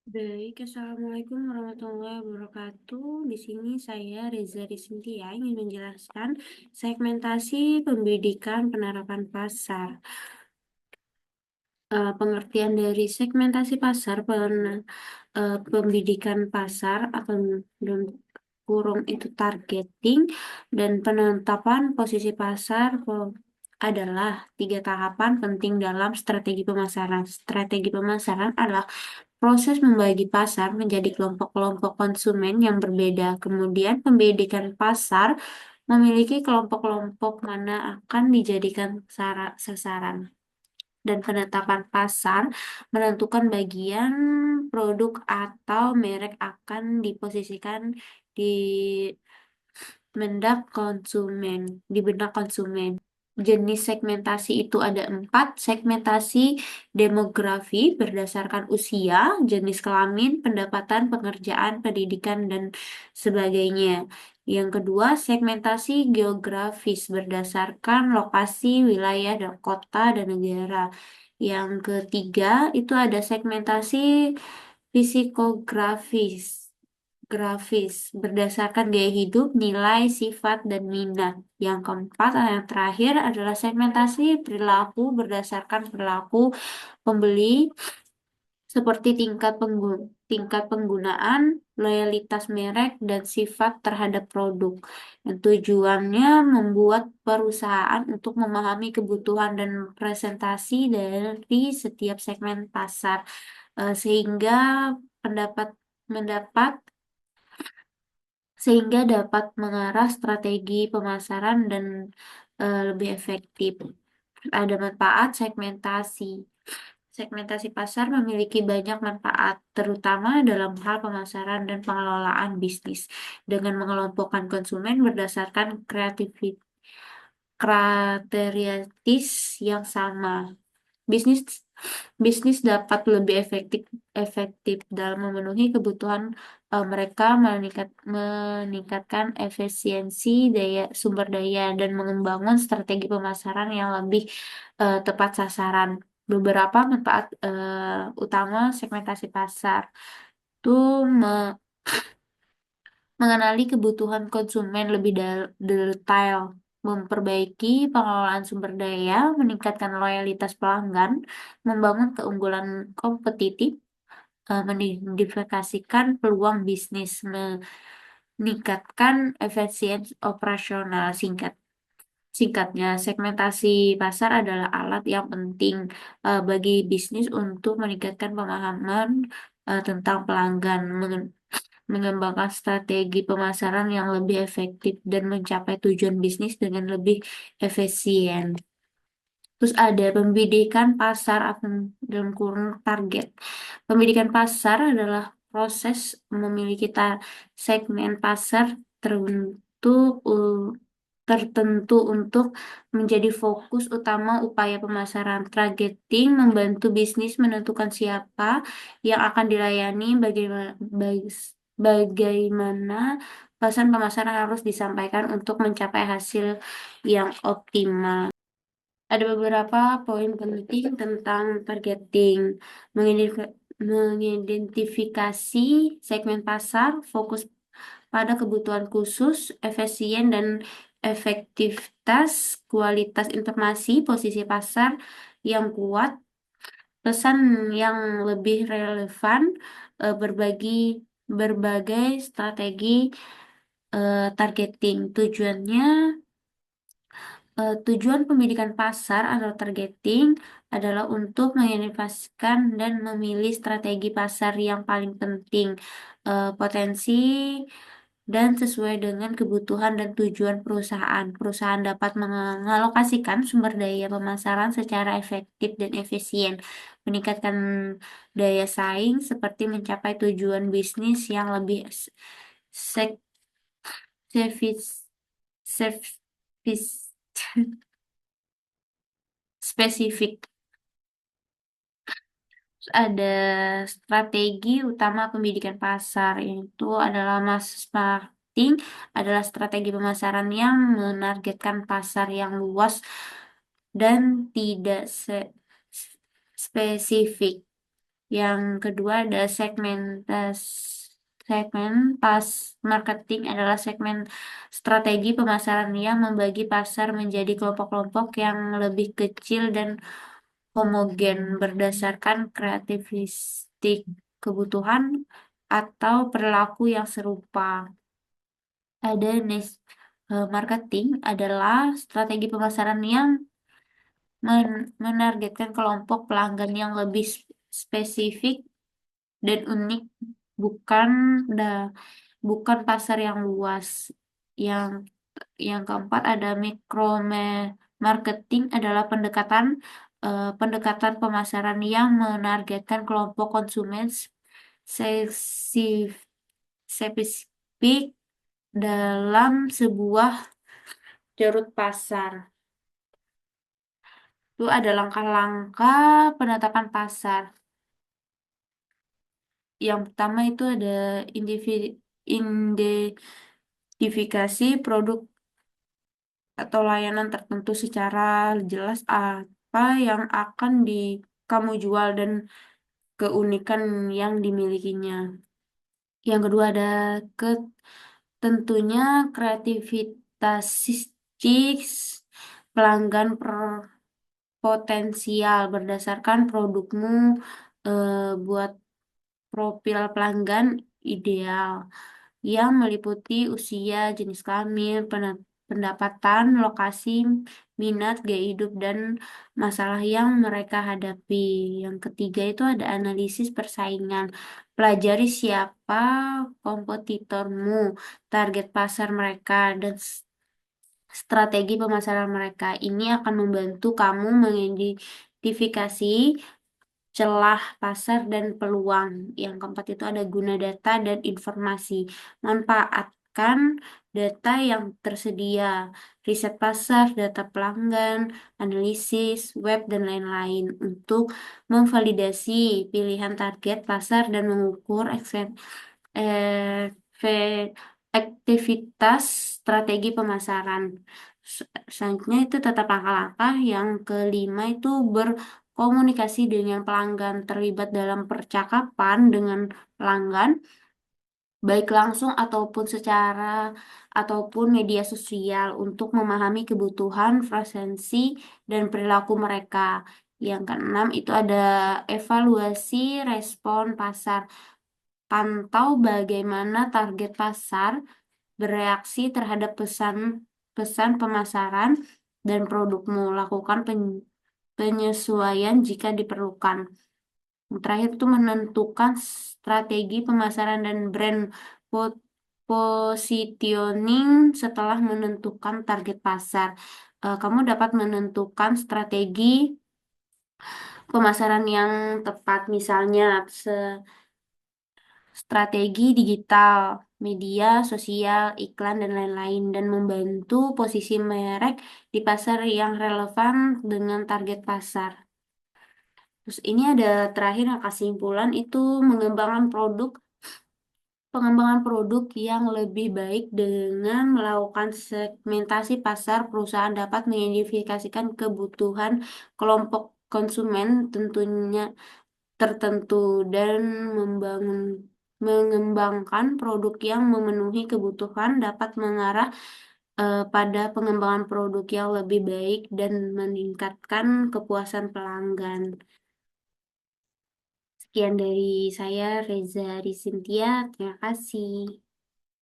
Baik, Assalamualaikum warahmatullahi wabarakatuh. Di sini saya Reza Rizyntia ingin menjelaskan segmentasi pendidikan penerapan pasar. Pengertian dari segmentasi pasar, pembidikan pasar atau dalam kurung itu targeting dan penetapan posisi pasar adalah tiga tahapan penting dalam strategi pemasaran. Strategi pemasaran adalah proses membagi pasar menjadi kelompok-kelompok konsumen yang berbeda. Kemudian, pembidikan pasar memiliki kelompok-kelompok mana akan dijadikan sasaran. Dan penetapan pasar menentukan bagian produk atau merek akan diposisikan di di benak konsumen. Jenis segmentasi itu ada empat: segmentasi demografi berdasarkan usia, jenis kelamin, pendapatan, pekerjaan, pendidikan, dan sebagainya. Yang kedua, segmentasi geografis berdasarkan lokasi, wilayah, dan kota, dan negara. Yang ketiga, itu ada segmentasi psikografis berdasarkan gaya hidup, nilai, sifat, dan minat. Yang keempat atau yang terakhir adalah segmentasi perilaku berdasarkan perilaku pembeli seperti tingkat penggunaan, loyalitas merek, dan sifat terhadap produk. Yang tujuannya membuat perusahaan untuk memahami kebutuhan dan presentasi dari setiap segmen pasar, sehingga pendapat mendapat sehingga dapat mengarah strategi pemasaran dan lebih efektif. Ada manfaat segmentasi. Segmentasi pasar memiliki banyak manfaat, terutama dalam hal pemasaran dan pengelolaan bisnis. Dengan mengelompokkan konsumen berdasarkan kriteriatis yang sama, bisnis bisnis dapat lebih efektif dalam memenuhi kebutuhan mereka, meningkatkan efisiensi sumber daya dan mengembangkan strategi pemasaran yang lebih tepat sasaran. Beberapa manfaat utama segmentasi pasar itu mengenali kebutuhan konsumen lebih detail, memperbaiki pengelolaan sumber daya, meningkatkan loyalitas pelanggan, membangun keunggulan kompetitif, mengidentifikasikan peluang bisnis, meningkatkan efisiensi operasional. Singkatnya, segmentasi pasar adalah alat yang penting bagi bisnis untuk meningkatkan pemahaman tentang pelanggan, mengembangkan strategi pemasaran yang lebih efektif, dan mencapai tujuan bisnis dengan lebih efisien. Terus ada pembidikan pasar atau dalam kurun target. Pembidikan pasar adalah proses memiliki segmen pasar terbentuk tertentu untuk menjadi fokus utama upaya pemasaran. Targeting membantu bisnis menentukan siapa yang akan dilayani, bagaimana pesan pemasaran harus disampaikan untuk mencapai hasil yang optimal. Ada beberapa poin penting tentang targeting. Mengidentifikasi segmen pasar, fokus pada kebutuhan khusus, efisien dan efektivitas, kualitas informasi, posisi pasar yang kuat, pesan yang lebih relevan, berbagi berbagai strategi targeting. Tujuan pendidikan pasar atau targeting adalah untuk mengidentifikasikan dan memilih strategi pasar yang paling penting, potensi, dan sesuai dengan kebutuhan dan tujuan perusahaan. Perusahaan dapat mengalokasikan sumber daya pemasaran secara efektif dan efisien, meningkatkan daya saing, seperti mencapai tujuan bisnis yang lebih sek- servis- servis- spesifik. Ada strategi utama pendidikan pasar, yaitu adalah mass marketing, adalah strategi pemasaran yang menargetkan pasar yang luas dan tidak spesifik. Yang kedua ada segmen pas marketing adalah segmen strategi pemasaran yang membagi pasar menjadi kelompok-kelompok yang lebih kecil dan homogen berdasarkan kreativistik kebutuhan atau perilaku yang serupa. Ada marketing adalah strategi pemasaran yang menargetkan kelompok pelanggan yang lebih spesifik dan unik, bukan da- bukan pasar yang luas. Yang yang keempat ada marketing adalah pendekatan pemasaran yang menargetkan kelompok konsumen spesifik spesifik dalam sebuah ceruk pasar. Itu ada langkah-langkah penetapan pasar. Yang pertama itu ada identifikasi produk atau layanan tertentu secara jelas apa yang akan kamu jual dan keunikan yang dimilikinya. Yang kedua ada ke tentunya kreativitas pelanggan potensial berdasarkan produkmu buat profil pelanggan ideal yang meliputi usia, jenis kelamin, pendapatan, lokasi, minat, gaya hidup, dan masalah yang mereka hadapi. Yang ketiga itu ada analisis persaingan. Pelajari siapa kompetitormu, target pasar mereka, dan strategi pemasaran mereka. Ini akan membantu kamu mengidentifikasi celah pasar dan peluang. Yang keempat itu ada guna data dan informasi. Manfaatkan data yang tersedia, riset pasar, data pelanggan, analisis, web, dan lain-lain untuk memvalidasi pilihan target pasar dan mengukur efe- aktivitas strategi pemasaran. Selanjutnya itu tetap langkah-langkah. Yang kelima itu berkomunikasi dengan pelanggan, terlibat dalam percakapan dengan pelanggan, baik langsung ataupun media sosial untuk memahami kebutuhan, preferensi, dan perilaku mereka. Yang keenam itu ada evaluasi respon pasar. Pantau bagaimana target pasar bereaksi terhadap pesan pemasaran dan produkmu. Lakukan penyesuaian jika diperlukan. Yang terakhir itu menentukan strategi pemasaran dan brand po- positioning setelah menentukan target pasar. Kamu dapat menentukan strategi pemasaran yang tepat, misalnya strategi digital, media sosial, iklan, dan lain-lain, dan membantu posisi merek di pasar yang relevan dengan target pasar. Terus ini ada terakhir yang kesimpulan itu mengembangkan pengembangan produk yang lebih baik dengan melakukan segmentasi pasar, perusahaan dapat mengidentifikasikan kebutuhan kelompok konsumen tentunya tertentu dan mengembangkan produk yang memenuhi kebutuhan dapat mengarah pada pengembangan produk yang lebih baik dan meningkatkan kepuasan pelanggan. Sekian dari saya, Reza Risintia. Terima kasih.